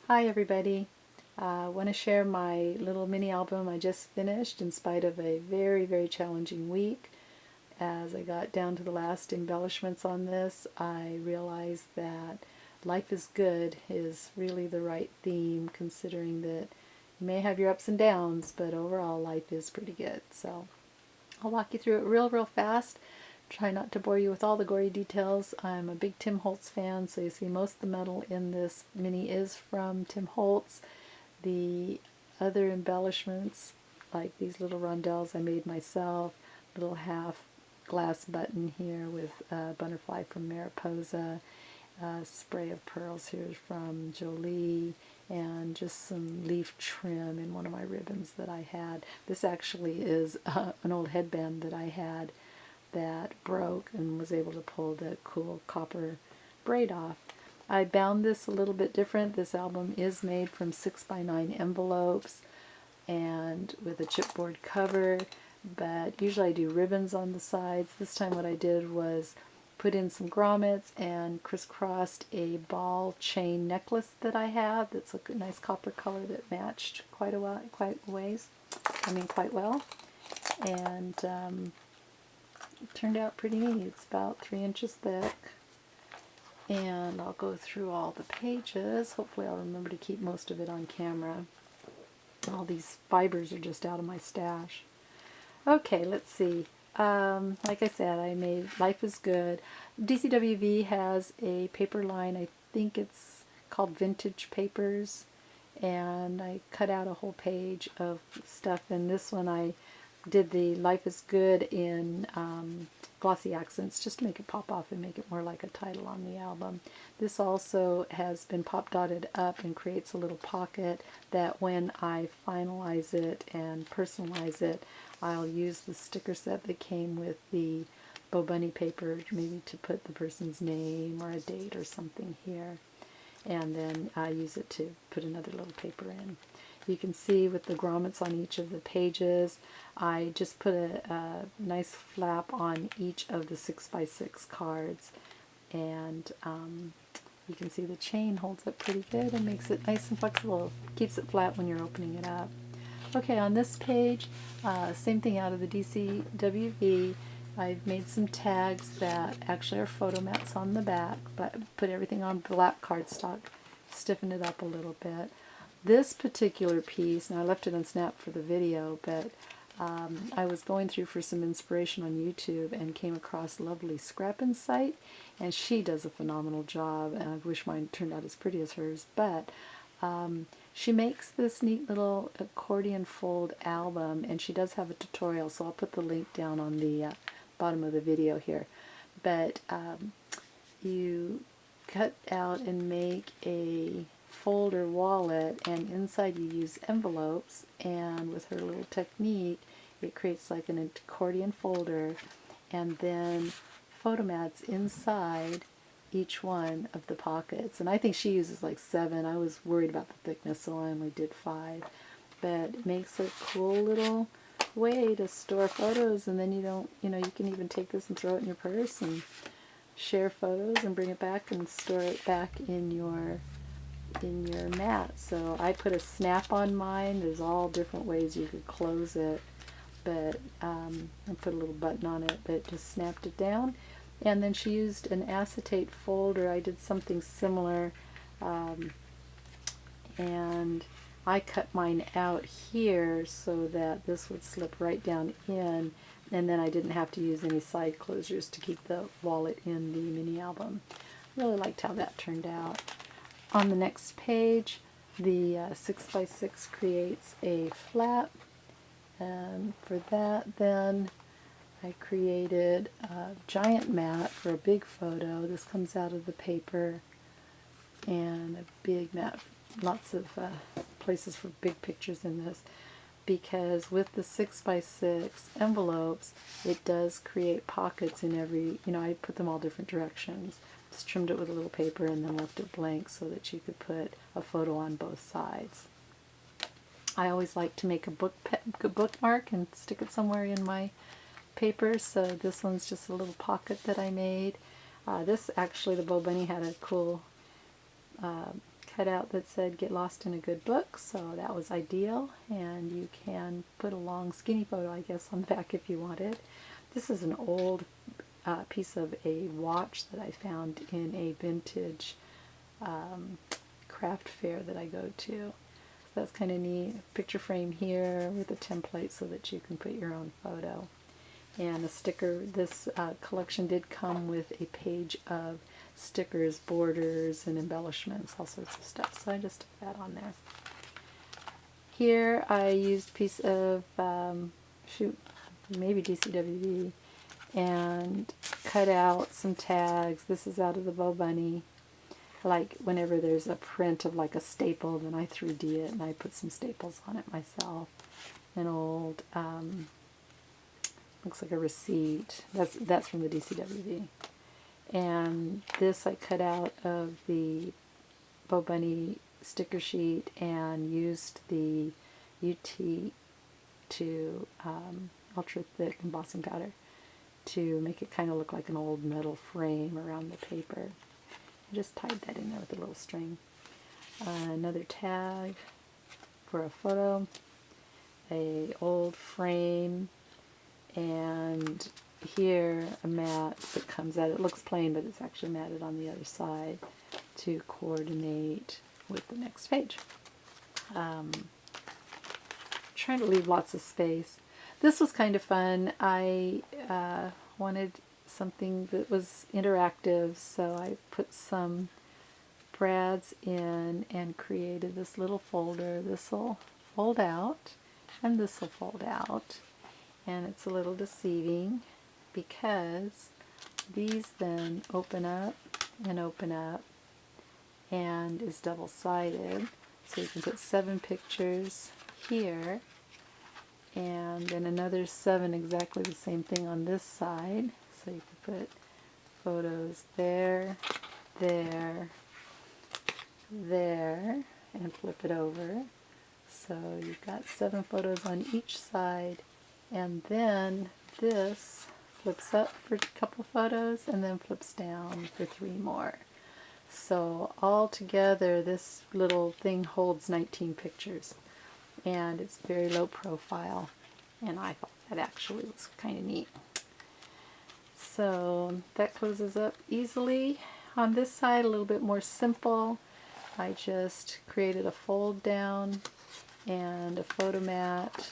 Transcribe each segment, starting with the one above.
Hi everybody. I want to share my little mini album I just finished in spite of a very challenging week. As I got down to the last embellishments on this, I realized that life is good is really the right theme, considering that you may have your ups and downs, but overall life is pretty good. So I'll walk you through it real fast. Try not to bore you with all the gory details. I'm a big Tim Holtz fan, so you see most of the metal in this mini is from Tim Holtz. The other embellishments, like these little rondelles I made myself, little half glass button here with a butterfly from Mariposa, a spray of pearls here from Jolie, and just some leaf trim in one of my ribbons that I had. This actually is an old headband that I had that broke and was able to pull the cool copper braid off. I bound this a little bit different. This album is made from 6x9 envelopes and with a chipboard cover, but usually I do ribbons on the sides. This time what I did was put in some grommets and crisscrossed a ball chain necklace that I have that's a nice copper color that matched quite well. And it turned out pretty neat. It's about 3 inches thick. And I'll go through all the pages. Hopefully I'll remember to keep most of it on camera. All these fibers are just out of my stash. Okay, let's see. Like I said, I made Life is Good. DCWV has a paper line. I think it's called Vintage Papers. And I cut out a whole page of stuff. And this one I did the Life is Good in glossy accents just to make it pop off and make it more like a title on the album. This also has been pop dotted up and creates a little pocket that when I finalize it and personalize it, I'll use the sticker set that came with the Bo Bunny paper, maybe to put the person's name or a date or something here. And then I use it to put another little paper in. You can see with the grommets on each of the pages, I just put a nice flap on each of the 6x6 cards, and you can see the chain holds up pretty good and makes it nice and flexible. Keeps it flat when you're opening it up. Okay, on this page, same thing out of the DCWV. I've made some tags that actually are photo mats on the back, but put everything on black cardstock, stiffen it up a little bit. This particular piece, now I left it on Snap for the video, but I was going through for some inspiration on YouTube and came across Lovely Scrap Insight, and she does a phenomenal job, and I wish mine turned out as pretty as hers, but she makes this neat little accordion fold album, and she does have a tutorial, so I'll put the link down on the bottom of the video here. But you cut out and make a folder wallet, and inside you use envelopes, and with her little technique it creates like an accordion folder, and then photo mats inside each one of the pockets. And I think she uses like 7. I was worried about the thickness, so I only did 5. But it makes a cool little way to store photos, and then you can even take this and throw it in your purse and share photos and bring it back and store it back in your mat. So I put a snap on mine. There's all different ways you could close it, but I put a little button on it, but just snapped it down. And then she used an acetate folder. I did something similar, and I cut mine out here so that this would slip right down in, and then I didn't have to use any side closures to keep the wallet in the mini album. Really liked how that turned out. On the next page, the 6x6 creates a flap, and for that then I created a giant mat for a big photo. This comes out of the paper, and a big mat, lots of places for big pictures in this, because with the 6x6 envelopes it does create pockets in every, I put them all different directions. Just trimmed it with a little paper and then left it blank so that you could put a photo on both sides. I always like to make a bookmark and stick it somewhere in my paper, so this one's just a little pocket that I made. This actually, the Bo Bunny had a cool kind cutout that said "Get Lost in a Good Book," so that was ideal. And you can put a long skinny photo, I guess, on the back if you wanted. This is an old piece of a watch that I found in a vintage craft fair that I go to. So that's kind of neat. Picture frame here with a template so that you can put your own photo. And a sticker. This collection did come with a page of stickers, borders, and embellishments, all sorts of stuff. So I just took that on there. Here I used a piece of, maybe DCWB, and cut out some tags. This is out of the Bo Bunny. Like whenever there's a print of like a staple, then I 3D it and I put some staples on it myself. An old, looks like a receipt. That's from the DCWB. And this I cut out of the Bo Bunny sticker sheet and used the UT to ultra thick embossing powder to make it kind of look like an old metal frame around the paper. I just tied that in there with a little string. Another tag for a photo, a old frame, and here a mat that comes out. It looks plain, but it's actually matted on the other side to coordinate with the next page. Trying to leave lots of space. This was kind of fun. I wanted something that was interactive, so I put some brads in and created this little folder. This will fold out, and this will fold out. And it's a little deceiving because these then open up and is double-sided. So you can put 7 pictures here and then another 7 exactly the same thing on this side. So you can put photos there, there, there, and flip it over. So you've got 7 photos on each side, and then this flips up for a couple photos and then flips down for 3 more. So all together this little thing holds 19 pictures, and it's very low profile, and I thought that actually was kind of neat. So that closes up easily. On this side, a little bit more simple. I just created a fold down and a photo mat,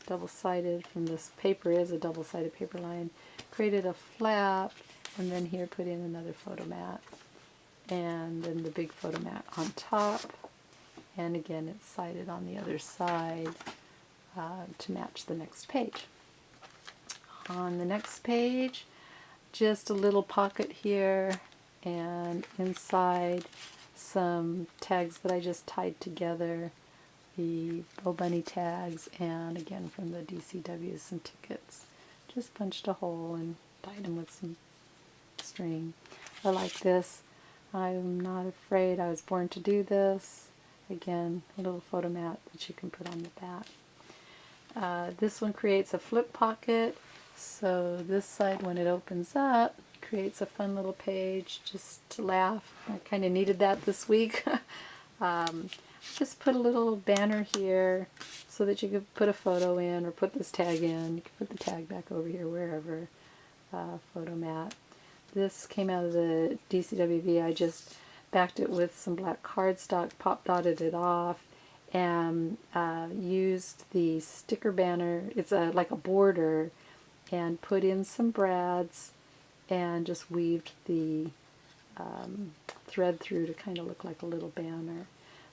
double-sided from this paper, is a double-sided paper line. Created a flap, and then here put in another photo mat, and then the big photo mat on top, and again it's sided on the other side to match the next page. On the next page, just a little pocket here, and inside some tags that I just tied together, the Bo Bunny tags, and again from the DCW some tickets. Just punched a hole and tied them with some string. I like this. I'm not afraid. I was born to do this. Again, a little photo mat that you can put on the back. This one creates a flip pocket. So this side, when it opens up, creates a fun little page just to laugh. I kind of needed that this week. Just put a little banner here so that you could put a photo in or put this tag in. You can put the tag back over here wherever. Photo mat. This came out of the DCWB. I just backed it with some black cardstock, pop dotted it off, and used the sticker banner. It's like a border, and put in some brads and just weaved the thread through to kind of look like a little banner.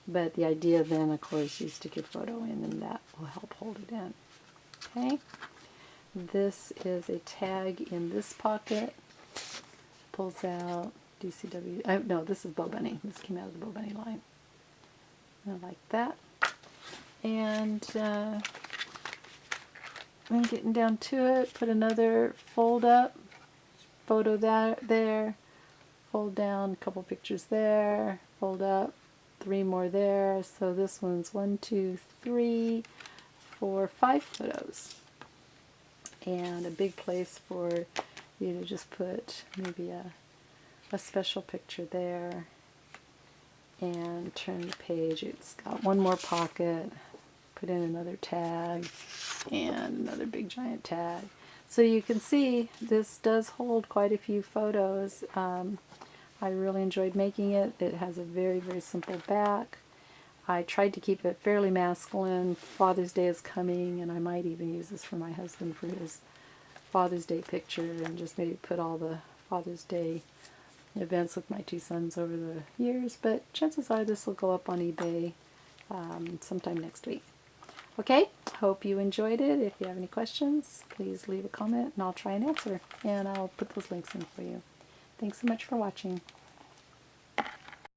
But the idea then, of course, is to stick your photo in, and that will help hold it in. Okay. This is a tag in this pocket. Pulls out DCW. No, this is Bo Bunny. This came out of the Bo Bunny line. I like that. And I'm getting down to it. Put another fold up. Photo there. Fold down. A couple pictures there. Fold up. 3 more there. So this one's 1, 2, 3, 4, 5 photos. And a big place for you to just put maybe a special picture there. and turn the page. It's got one more pocket, put in another tag, and another big giant tag. So you can see this does hold quite a few photos. I really enjoyed making it. It has a very, very simple back. I tried to keep it fairly masculine. Father's Day is coming, and I might even use this for my husband for his Father's Day picture, and just maybe put all the Father's Day events with my two sons over the years. But chances are this will go up on eBay sometime next week. Okay, hope you enjoyed it. If you have any questions, please leave a comment and I'll try and answer. And I'll put those links in for you. Thanks so much for watching.